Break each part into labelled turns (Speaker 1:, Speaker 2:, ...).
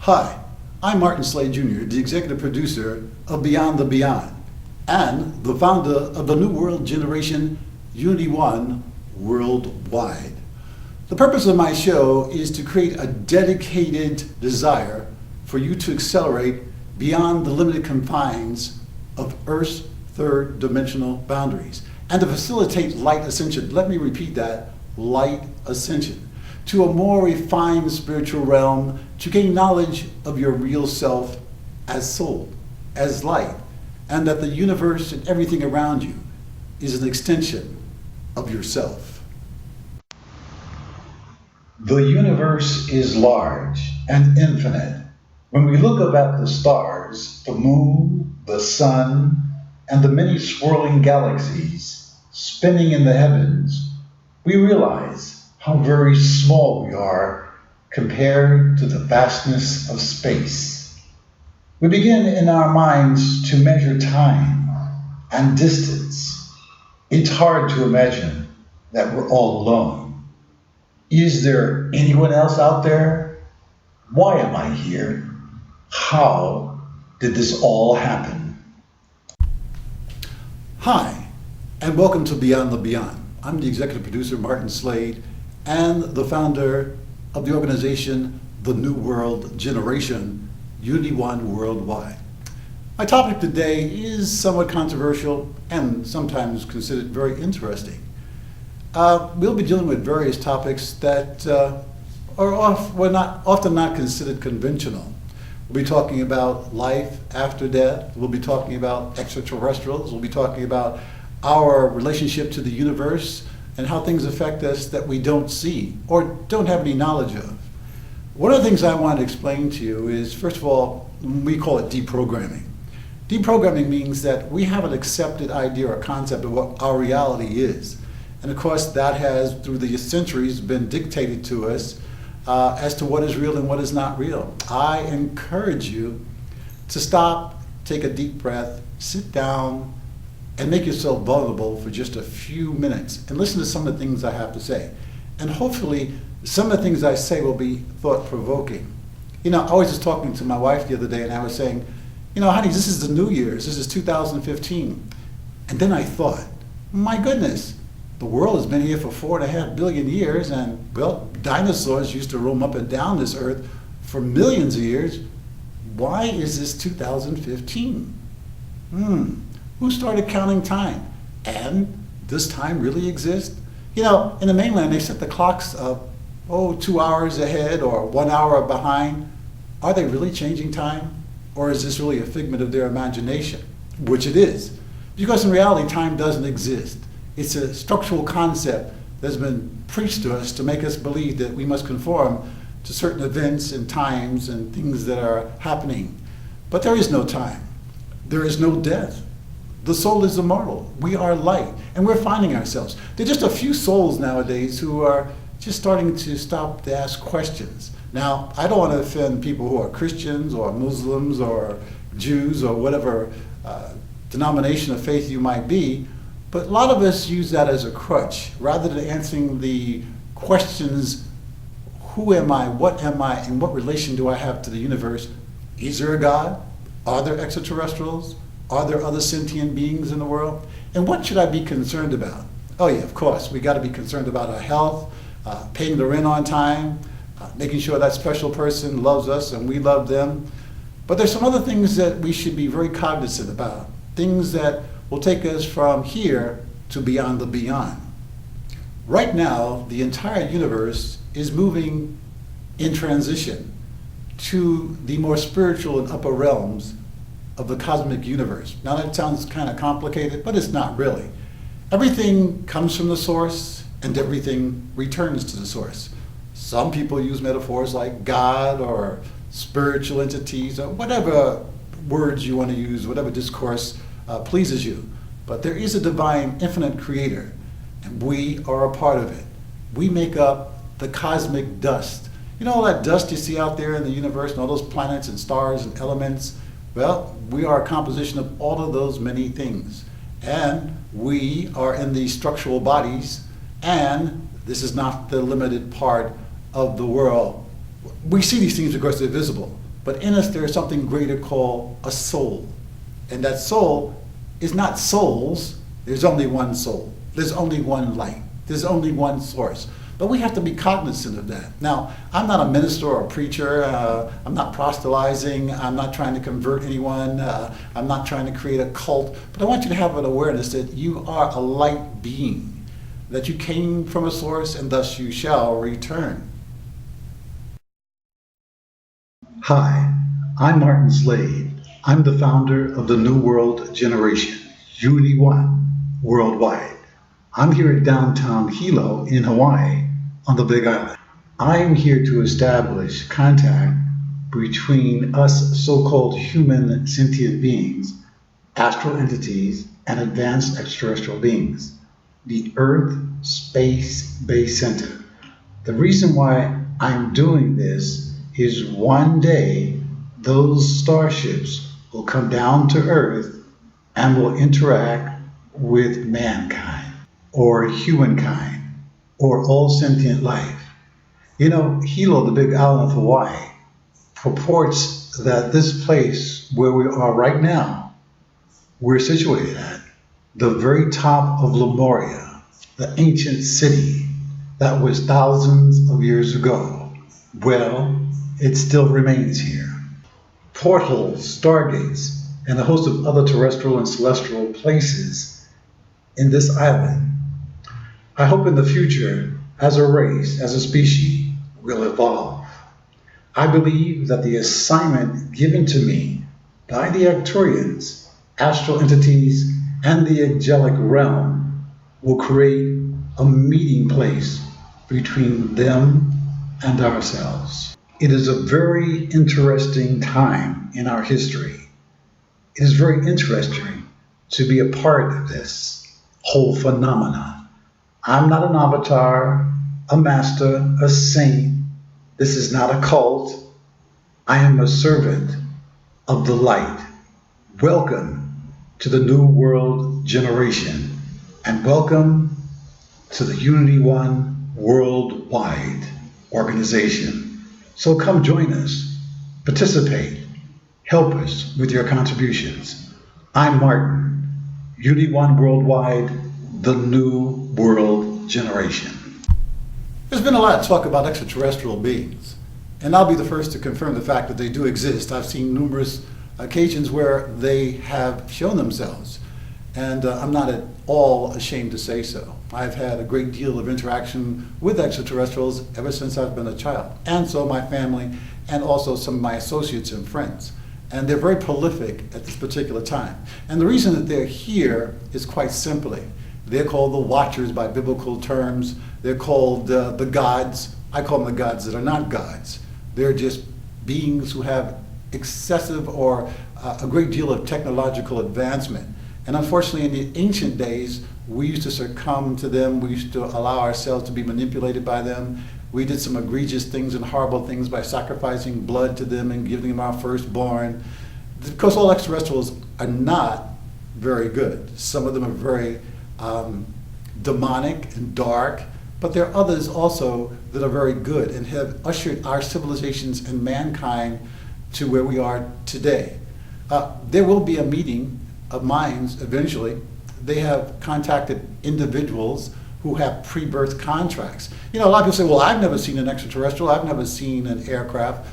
Speaker 1: Hi, I'm Martin Slade Jr., the executive producer of Beyond the Beyond and the founder of the New World Generation Unity One Worldwide. The purpose of my show is to create a dedicated desire for you to accelerate beyond the limited confines of Earth's third dimensional boundaries and to facilitate light ascension. Let me repeat that, light ascension, to a more refined spiritual realm, to gain knowledge of your real self as soul, as light, and that the universe and everything around you is an extension of yourself. The universe is large and infinite. When we look up at the stars, the moon, the sun, and the many swirling galaxies spinning in the heavens, we realize how very small we are compared to the vastness of space. We begin in our minds to measure time and distance. It's hard to imagine that we're all alone. Is there anyone else out there? Why am I here? How did this all happen? Hi, and welcome to Beyond the Beyond. I'm the executive producer, Martin Slade, and the founder of the organization, the New World Generation, Unity One Worldwide. My topic today is somewhat controversial and sometimes considered very interesting. We'll be dealing with various topics that are often not considered conventional. We'll be talking about life after death. We'll be talking about extraterrestrials. We'll be talking about our relationship to the universe and how things affect us that we don't see or don't have any knowledge of. One of the things I want to explain to you is, first of all, we call it deprogramming. Deprogramming means that we have an accepted idea or concept of what our reality is. And of course, that has, through the centuries, been dictated to us as to what is real and what is not real. I encourage you to stop, take a deep breath, sit down, and make yourself vulnerable for just a few minutes and listen to some of the things I have to say. And hopefully, some of the things I say will be thought-provoking. You know, I was just talking to my wife the other day and I was saying, you know, honey, this is the New Year's, this is 2015. And then I thought, my goodness, the world has been here for 4.5 billion years and, well, dinosaurs used to roam up and down this earth for millions of years. Why is this 2015? Who started counting time? And does time really exist? You know, in the mainland, they set the clocks up, 2 hours ahead or 1 hour behind. Are they really changing time? Or is this really a figment of their imagination? Which it is. Because in reality, time doesn't exist. It's a structural concept that's been preached to us to make us believe that we must conform to certain events and times and things that are happening. But there is no time. There is no death. The soul is immortal. We are light, and we're finding ourselves. There are just a few souls nowadays who are just starting to stop to ask questions. Now, I don't want to offend people who are Christians or Muslims or Jews or whatever denomination of faith you might be, but a lot of us use that as a crutch rather than answering the questions, who am I, and what relation do I have to the universe? Is there a God? Are there extraterrestrials? Are there other sentient beings in the world? And what should I be concerned about? Oh yeah, of course, we got to be concerned about our health, paying the rent on time, making sure that special person loves us and we love them. But there's some other things that we should be very cognizant about, things that will take us from here to beyond the beyond. Right now, the entire universe is moving in transition to the more spiritual and upper realms of the cosmic universe. Now that sounds kind of complicated, but it's not really. Everything comes from the source and everything returns to the source. Some people use metaphors like God or spiritual entities or whatever words you want to use, whatever discourse pleases you. But there is a divine, infinite creator, and we are a part of it. We make up the cosmic dust. You know all that dust you see out there in the universe and all those planets and stars and elements? Well, we are a composition of all of those many things. And we are in these structural bodies, and This is not the limited part of the world. We see these things because they're visible, But in us, there is something greater called a soul. And that soul is not souls. There's only one soul. There's only one light. There's only one source. But we have to be cognizant of that. Now, I'm not a minister or a preacher. I'm not proselytizing. I'm not trying to convert anyone. I'm not trying to create a cult. But I want you to have an awareness that you are a light being, that you came from a source and thus you shall return. Hi, I'm Martin Slade. I'm the founder of the New World Generation, Unity One Worldwide. I'm here at downtown Hilo in Hawaii on the Big Island. I am here to establish contact between us so-called human sentient beings, astral entities, and advanced extraterrestrial beings, the Earth Space Base Center. The reason why I'm doing this is one day those starships will come down to Earth and will interact with mankind or humankind or all sentient life. You know, Hilo, the Big Island of Hawaii, purports that this place where we are right now, we're situated at the very top of Lemuria, the ancient city that was thousands of years ago. Well, it still remains here. Portals, stargates, and a host of other terrestrial and celestial places in this island. I hope in the future, as a race, as a species, we'll evolve. I believe that the assignment given to me by the Arcturians, astral entities, and the angelic realm will create a meeting place between them and ourselves. It is a very interesting time in our history. It is very interesting to be a part of this whole phenomenon. I'm not an avatar, a master, a saint. This is not a cult. I am a servant of the light. Welcome to the New World Generation, and welcome to the Unity One Worldwide organization. So come join us, participate, help us with your contributions. I'm Martin, Unity One Worldwide, the New World Generation. There's been a lot of talk about extraterrestrial beings, and I'll be the first to confirm the fact that they do exist. I've seen numerous occasions where they have shown themselves, and I'm not at all ashamed to say so. I've had a great deal of interaction with extraterrestrials ever since I've been a child, and so my family, and also some of my associates and friends. And they're very prolific at this particular time. And the reason that they're here is quite simply, they're called the Watchers by biblical terms. They're called the gods. I call them the gods that are not gods. They're just beings who have excessive or a great deal of technological advancement. And unfortunately, in the ancient days, we used to succumb to them. We used to allow ourselves to be manipulated by them. We did some egregious things and horrible things by sacrificing blood to them and giving them our firstborn. Because all extraterrestrials are not very good. Some of them are very demonic and dark, but there are others also that are very good and have ushered our civilizations and mankind to where we are today. There will be a meeting of minds eventually. They have contacted individuals who have pre-birth contracts. You know, a lot of people say, well, I've never seen an extraterrestrial, I've never seen an aircraft.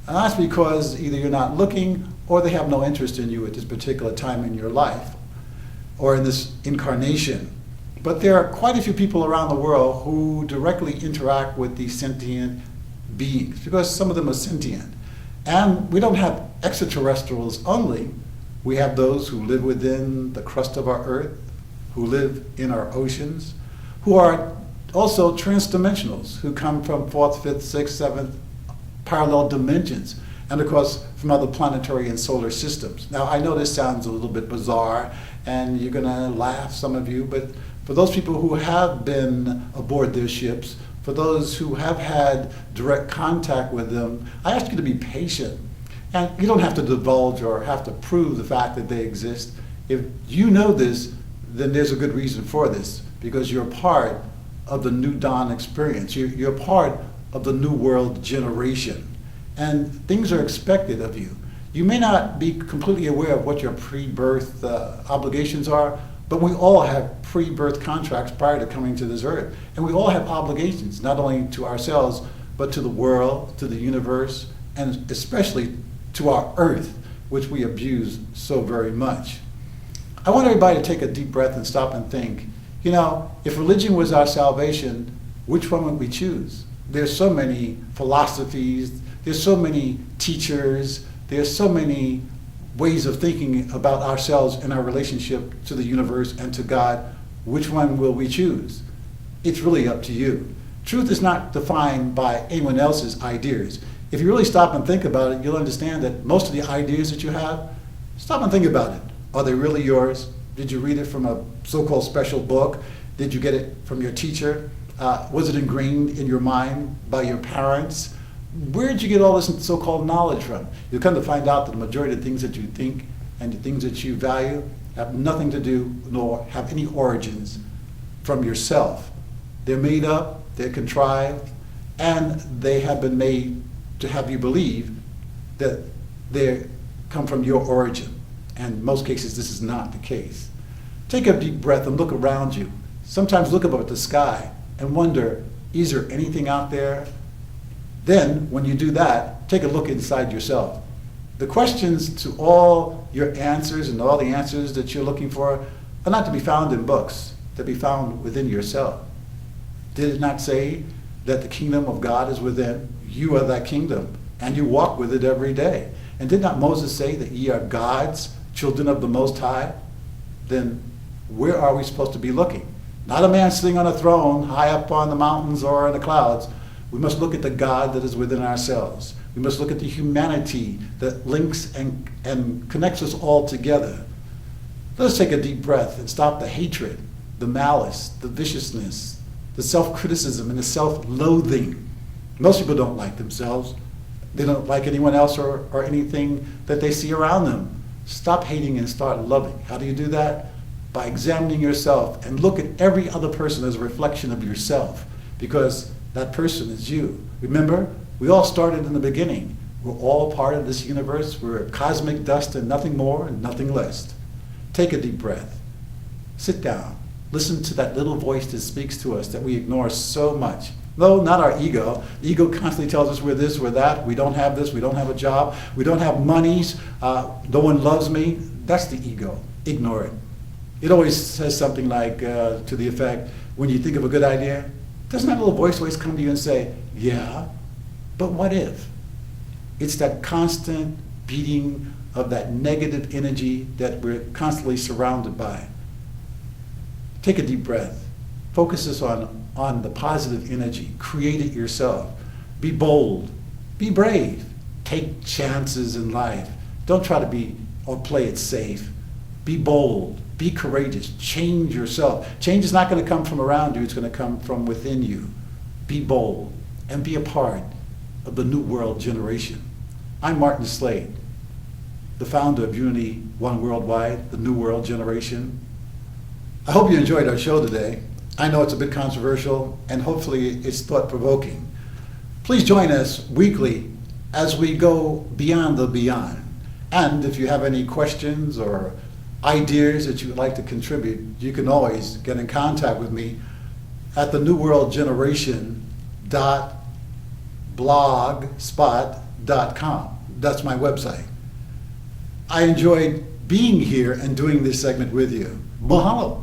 Speaker 1: And that's because either you're not looking or they have no interest in you at this particular time in your life or in this incarnation. But there are quite a few people around the world who directly interact with these sentient beings because some of them are sentient. And we don't have extraterrestrials only. We have those who live within the crust of our earth, who live in our oceans, who are also transdimensionals, who come from fourth, fifth, sixth, seventh parallel dimensions, and of course from other planetary and solar systems. Now I know this sounds a little bit bizarre, and you're gonna laugh, some of you, but for those people who have been aboard their ships, for those who have had direct contact with them, I ask you to be patient. And you don't have to divulge or have to prove the fact that they exist. If you know this, then there's a good reason for this, because you're part of the New Dawn experience. You're part of the New World Generation. and things are expected of you. You may not be completely aware of what your pre-birth obligations are, but we all have pre-birth contracts prior to coming to this earth. And we all have obligations, not only to ourselves, but to the world, to the universe, and especially to our earth, which we abuse so very much. I want everybody to take a deep breath and stop and think, you know, if religion was our salvation, which one would we choose? There's so many philosophies, there's so many teachers, there's so many ways of thinking about ourselves and our relationship to the universe and to God. Which one will we choose? It's really up to you. Truth is not defined by anyone else's ideas. If you really stop and think about it, you'll understand that most of the ideas that you have, stop and think about it. Are they really yours? Did you read it from a so-called special book? Did you get it from your teacher? Was it ingrained in your mind by your parents? Where did you get all this so-called knowledge from? You'll come to find out that the majority of the things that you think and the things that you value have nothing to do nor have any origins from yourself. They're made up, they're contrived, and they have been made to have you believe that they come from your origin. And in most cases, this is not the case. Take a deep breath and look around you. Sometimes look up at the sky and wonder, is there anything out there? Then, when you do that, take a look inside yourself. The questions to all your answers and all the answers that you're looking for are not to be found in books. They're to be found within yourself. Did it not say that the kingdom of God is within? You are that kingdom, and you walk with it every day. And did not Moses say that ye are God's children of the Most High? Then where are we supposed to be looking? Not a man sitting on a throne high up on the mountains or in the clouds. We must look at the God that is within ourselves. We must look at the humanity that links and connects us all together. Let us take a deep breath and stop the hatred, the malice, the viciousness, the self-criticism, and the self-loathing. Most people don't like themselves. They don't like anyone else or anything that they see around them. Stop hating and start loving. How do you do that? By examining yourself and look at every other person as a reflection of yourself, because that person is you. Remember, we all started in the beginning. We're all part of this universe. We're cosmic dust and nothing more and nothing less. Take a deep breath. Sit down. Listen to that little voice that speaks to us that we ignore so much. No, not our ego. The ego constantly tells us we're this, we're that. We don't have this, we don't have a job. We don't have monies. No one loves me. That's the ego. Ignore it. It always says something like, to the effect, when you think of a good idea, doesn't that little voice always come to you and say, yeah, but what if? It's that constant beating of that negative energy that we're constantly surrounded by. Take a deep breath. Focus this on the positive energy. Create it yourself. Be bold. Be brave. Take chances in life. Don't try to be or play it safe. Be bold. Be courageous. Change yourself. Change is not going to come from around you. It's going to come from within you. Be bold and be a part of the New World generation. I'm Martin Slade, the founder of Unity One Worldwide, the New World Generation. I hope you enjoyed our show today. I know it's a bit controversial, and hopefully it's thought-provoking. Please join us weekly as we go beyond the beyond. And if you have any questions or ideas that you would like to contribute, you can always get in contact with me at the newworldgeneration.blogspot.com. That's my website. I enjoyed being here and doing this segment with you. Mahalo.